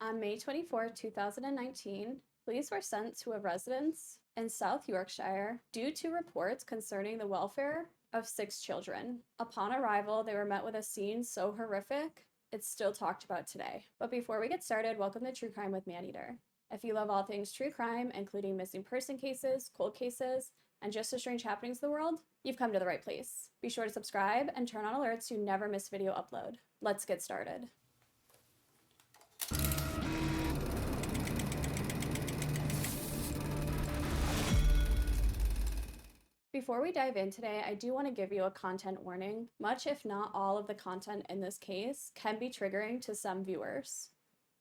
On May 24, 2019, police were sent to a residence in South Yorkshire due to reports concerning the welfare of 6 children. Upon arrival, they were met with a scene so horrific, it's still talked about today. But before we get started, welcome to True Crime with Maneater. If you love all things true crime, including missing person cases, cold cases, and just the strange happenings of the world, you've come to the right place. Be sure to subscribe and turn on alerts so you never miss video upload. Let's get started. Before we dive in today, I do want to give you a content warning. Much, if not all, of the content in this case can be triggering to some viewers,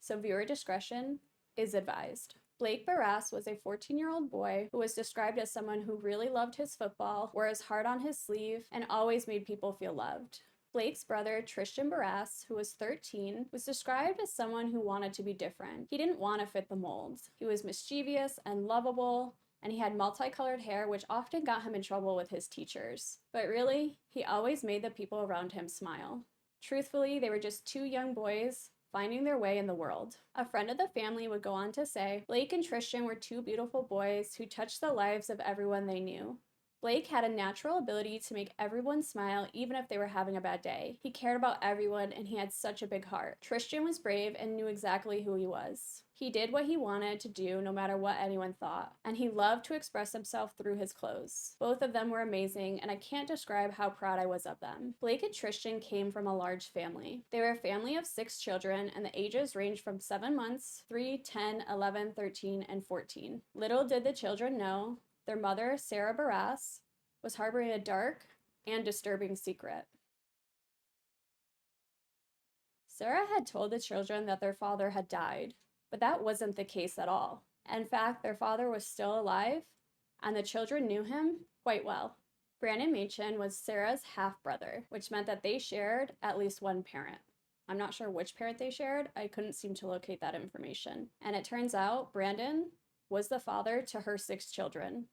so viewer discretion is advised. Blake Barrass was a 14-year-old boy who was described as someone who really loved his football, wore his heart on his sleeve, and always made people feel loved. Blake's brother, Tristan Barrass, who was 13, was described as someone who wanted to be different. He didn't want to fit the mold. He was mischievous and lovable, and he had multicolored hair, which often got him in trouble with his teachers. But really, he always made the people around him smile. Truthfully, they were just 2 young boys finding their way in the world. A friend of the family would go on to say, Blake and Tristan were 2 beautiful boys who touched the lives of everyone they knew. Blake had a natural ability to make everyone smile even if they were having a bad day. He cared about everyone and he had such a big heart. Tristan was brave and knew exactly who he was. He did what he wanted to do no matter what anyone thought, and he loved to express himself through his clothes. Both of them were amazing, and I can't describe how proud I was of them. Blake and Tristan came from a large family. They were a family of 6 children, and the ages ranged from 7 months, 3, 10, 11, 13, and 14. Little did the children know, their mother, Sarah Barrass, was harboring a dark and disturbing secret. Sarah had told the children that their father had died, but that wasn't the case at all. In fact, their father was still alive, and the children knew him quite well. Brandon Machen was Sarah's half-brother, which meant that they shared at least one parent. I'm not sure which parent they shared. I couldn't seem to locate that information. And it turns out Brandon was the father to her 6 children,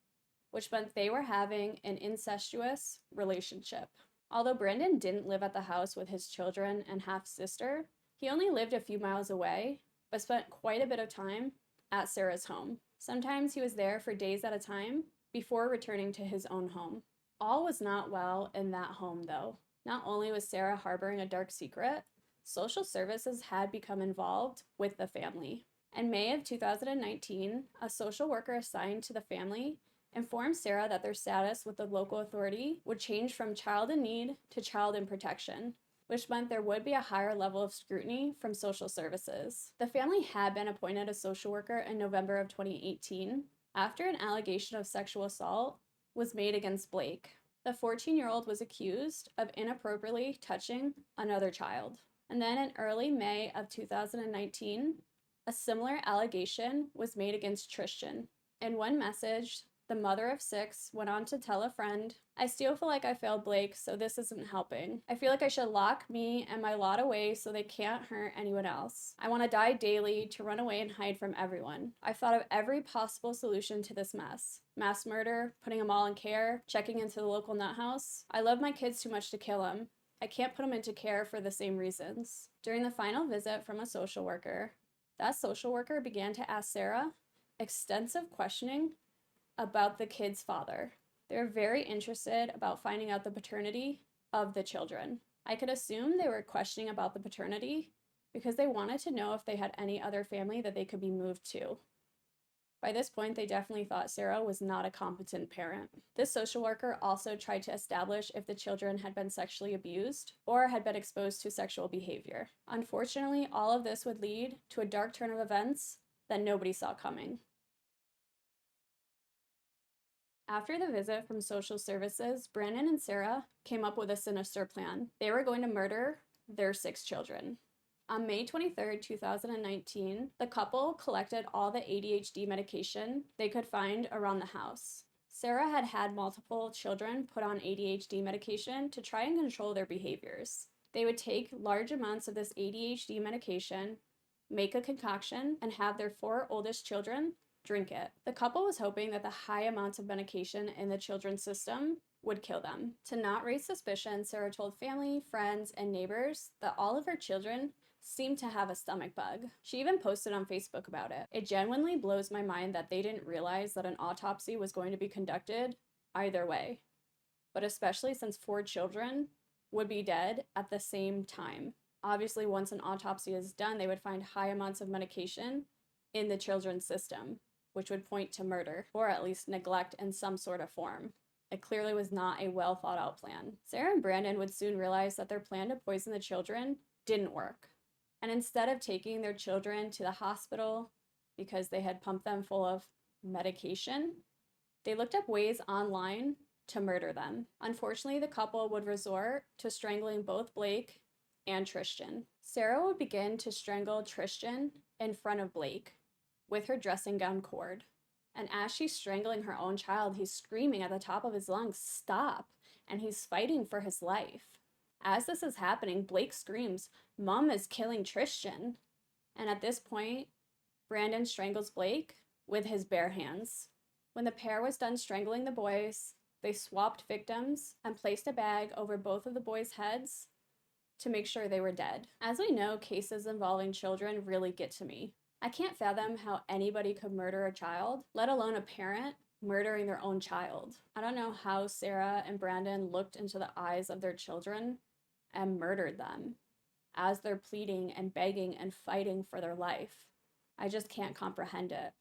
which meant they were having an incestuous relationship. Although Brandon didn't live at the house with his children and half-sister, he only lived a few miles away, but spent quite a bit of time at Sarah's home. Sometimes he was there for days at a time before returning to his own home. All was not well in that home, though. Not only was Sarah harboring a dark secret, social services had become involved with the family. In May of 2019, a social worker assigned to the family informed Sarah that their status with the local authority would change from child in need to child in protection, which meant there would be a higher level of scrutiny from social services. The family had been appointed a social worker in November of 2018 after an allegation of sexual assault was made against Blake. The 14-year-old was accused of inappropriately touching another child. And then in early May of 2019, a similar allegation was made against Tristan. In one message, the mother of 6 went on to tell a friend, I still feel like I failed Blake, so this isn't helping. I feel like I should lock me and my lot away so they can't hurt anyone else. I want to die daily, to run away and hide from everyone. I've thought of every possible solution to this mess. Mass murder, putting them all in care, checking into the local nut house. I love my kids too much to kill them. I can't put them into care for the same reasons. During the final visit from a social worker, that social worker began to ask Sarah extensive questioning about the kid's father. They were very interested about finding out the paternity of the children. I could assume they were questioning about the paternity because they wanted to know if they had any other family that they could be moved to. By this point, they definitely thought Sarah was not a competent parent. This social worker also tried to establish if the children had been sexually abused or had been exposed to sexual behavior. Unfortunately, all of this would lead to a dark turn of events that nobody saw coming. After the visit from social services, Brandon and Sarah came up with a sinister plan. They were going to murder their 6 children. On May 23, 2019, the couple collected all the ADHD medication they could find around the house. Sarah had had multiple children put on ADHD medication to try and control their behaviors. They would take large amounts of this ADHD medication, make a concoction, and have their 4 oldest children drink it. The couple was hoping that the high amounts of medication in the children's system would kill them. To not raise suspicion, Sarah told family, friends, and neighbors that all of her children seemed to have a stomach bug. She even posted on Facebook about it. It genuinely blows my mind that they didn't realize that an autopsy was going to be conducted either way, but especially since 4 children would be dead at the same time. Obviously, once an autopsy is done, they would find high amounts of medication in the children's system, which would point to murder, or at least neglect in some sort of form. It clearly was not a well thought out plan. Sarah and Brandon would soon realize that their plan to poison the children didn't work. And instead of taking their children to the hospital because they had pumped them full of medication, they looked up ways online to murder them. Unfortunately, the couple would resort to strangling both Blake and Tristan. Sarah would begin to strangle Tristan in front of Blake with her dressing gown cord. And as she's strangling her own child, he's screaming at the top of his lungs, "Stop!" And he's fighting for his life. As this is happening, Blake screams, "Mom is killing Tristan." And at this point, Brandon strangles Blake with his bare hands. When the pair was done strangling the boys, they swapped victims and placed a bag over both of the boys' heads to make sure they were dead. As we know, cases involving children really get to me. I can't fathom how anybody could murder a child, let alone a parent murdering their own child. I don't know how Sarah and Brandon looked into the eyes of their children and murdered them as they're pleading and begging and fighting for their life. I just can't comprehend it.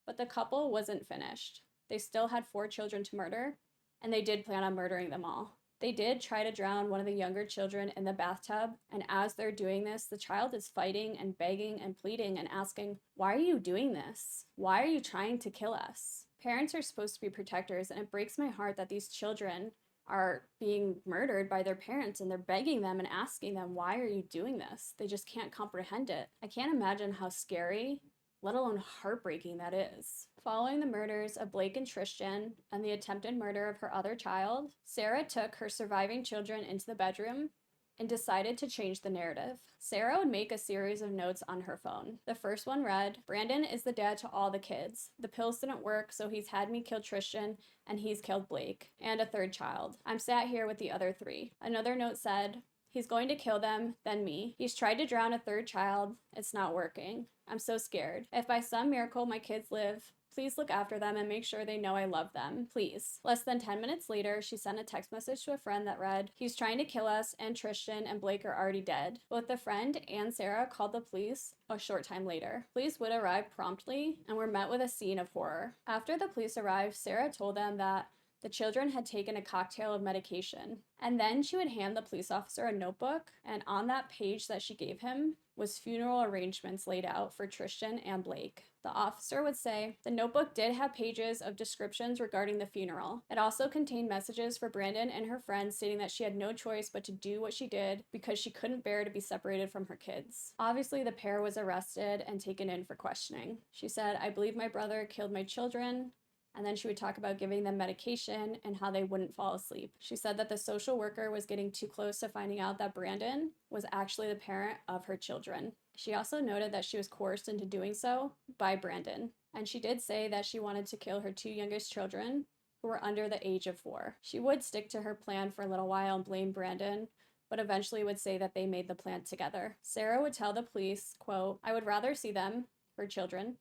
But the couple wasn't finished. They still had 4 children to murder, and they did plan on murdering them all. They did try to drown one of the younger children in the bathtub, and as they're doing this, the child is fighting and begging and pleading and asking, "Why are you doing this? Why are you trying to kill us?" Parents are supposed to be protectors, and it breaks my heart that these children are being murdered by their parents, and they're begging them and asking them, "Why are you doing this?" They just can't comprehend it. I can't imagine how scary, let alone heartbreaking, that is. Following the murders of Blake and Tristan and the attempted murder of her other child, Sarah took her surviving children into the bedroom and decided to change the narrative. Sarah would make a series of notes on her phone. The first one read, "Brandon is the dad to all the kids. The pills didn't work, so he's had me kill Tristan, and he's killed Blake, and a third child. I'm sat here with the other 3. Another note said, "He's going to kill them, then me. He's tried to drown a third child. It's not working. I'm so scared. If by some miracle my kids live, please look after them and make sure they know I love them. Please." Less than 10 minutes later, she sent a text message to a friend that read, "He's trying to kill us, and Tristan and Blake are already dead." Both the friend and Sarah called the police a short time later. Police would arrive promptly and were met with a scene of horror. After the police arrived, Sarah told them that the children had taken a cocktail of medication. And then she would hand the police officer a notebook, and on that page that she gave him was funeral arrangements laid out for Tristan and Blake. The officer would say, "The notebook did have pages of descriptions regarding the funeral. It also contained messages for Brandon and her friends stating that she had no choice but to do what she did because she couldn't bear to be separated from her kids." Obviously, the pair was arrested and taken in for questioning. She said, "I believe my brother killed my children." And then she would talk about giving them medication and how they wouldn't fall asleep. She said that the social worker was getting too close to finding out that Brandon was actually the parent of her children. She also noted that she was coerced into doing so by Brandon. And she did say that she wanted to kill her 2 youngest children, who were under the age of 4. She would stick to her plan for a little while and blame Brandon, but eventually would say that they made the plan together. Sarah would tell the police, quote, "I would rather see them," her children,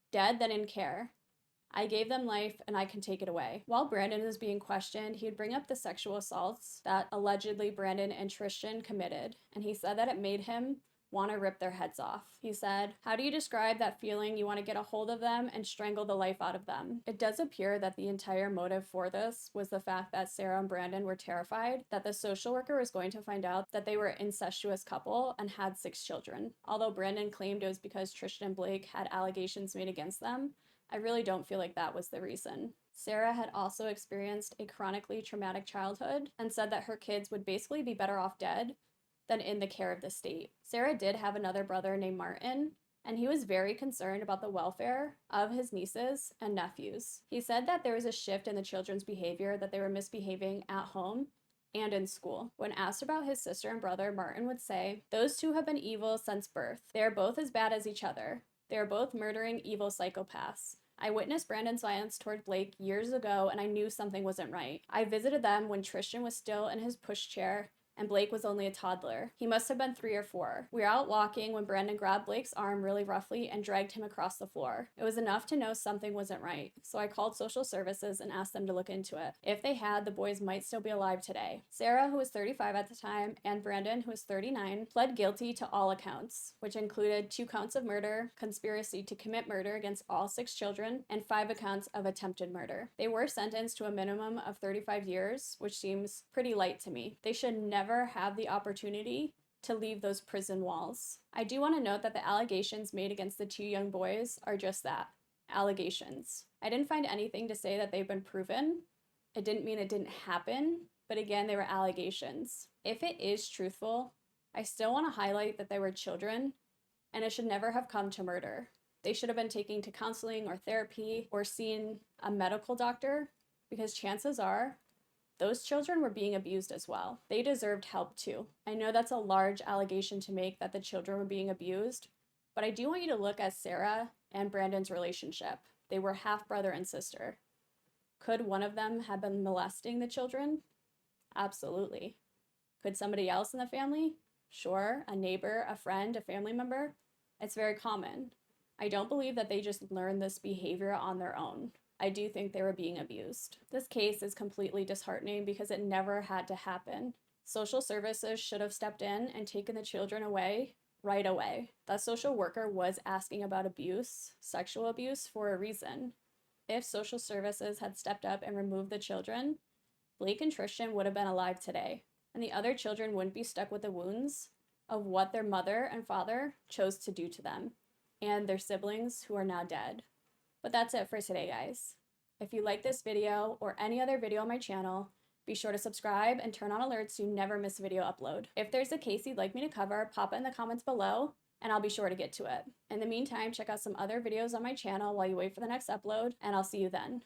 "dead than in care. I gave them life and I can take it away." While Brandon was being questioned, he would bring up the sexual assaults that allegedly Brandon and Tristan committed, and he said that it made him want to rip their heads off. He said, "How do you describe that feeling you want to get a hold of them and strangle the life out of them?" It does appear that the entire motive for this was the fact that Sarah and Brandon were terrified that the social worker was going to find out that they were an incestuous couple and had 6 children. Although Brandon claimed it was because Tristan and Blake had allegations made against them, I really don't feel like that was the reason. Sarah had also experienced a chronically traumatic childhood and said that her kids would basically be better off dead than in the care of the state. Sarah did have another brother named Martin, and he was very concerned about the welfare of his nieces and nephews. He said that there was a shift in the children's behavior, that they were misbehaving at home and in school. When asked about his sister and brother, Martin would say, "Those 2 have been evil since birth. They are both as bad as each other. They are both murdering evil psychopaths. I witnessed Brandon's violence toward Blake years ago, and I knew something wasn't right. I visited them when Tristan was still in his pushchair and Blake was only a toddler. He must have been 3 or 4. We were out walking when Brandon grabbed Blake's arm really roughly and dragged him across the floor. It was enough to know something wasn't right, so I called social services and asked them to look into it. If they had, the boys might still be alive today. Sarah, who was 35 at the time, and Brandon, who was 39, pled guilty to all accounts, which included 2 counts of murder, conspiracy to commit murder against all 6 children, and 5 accounts of attempted murder. They were sentenced to a minimum of 35 years, which seems pretty light to me. They should never have the opportunity to leave those prison walls. I do want to note that the allegations made against the 2 young boys are just that, allegations. I didn't find anything to say that they've been proven. It didn't mean it didn't happen, but again, they were allegations. If it is truthful, I still want to highlight that they were children, and it should never have come to murder. They should have been taken to counseling or therapy or seen a medical doctor, because chances are those children were being abused as well. They deserved help too. I know that's a large allegation to make that the children were being abused, but I do want you to look at Sarah and Brandon's relationship. They were half brother and sister. Could one of them have been molesting the children? Absolutely. Could somebody else in the family? Sure, a neighbor, a friend, a family member. It's very common. I don't believe that they just learned this behavior on their own. I do think they were being abused. This case is completely disheartening because it never had to happen. Social services should have stepped in and taken the children away right away. That social worker was asking about abuse, sexual abuse, for a reason. If social services had stepped up and removed the children, Blake and Tristan would have been alive today, and the other children wouldn't be stuck with the wounds of what their mother and father chose to do to them, and their siblings who are now dead. But that's it for today, guys. If you like this video or any other video on my channel, be sure to subscribe and turn on alerts so you never miss a video upload. If there's a case you'd like me to cover, pop it in the comments below, and I'll be sure to get to it. In the meantime, check out some other videos on my channel while you wait for the next upload, and I'll see you then.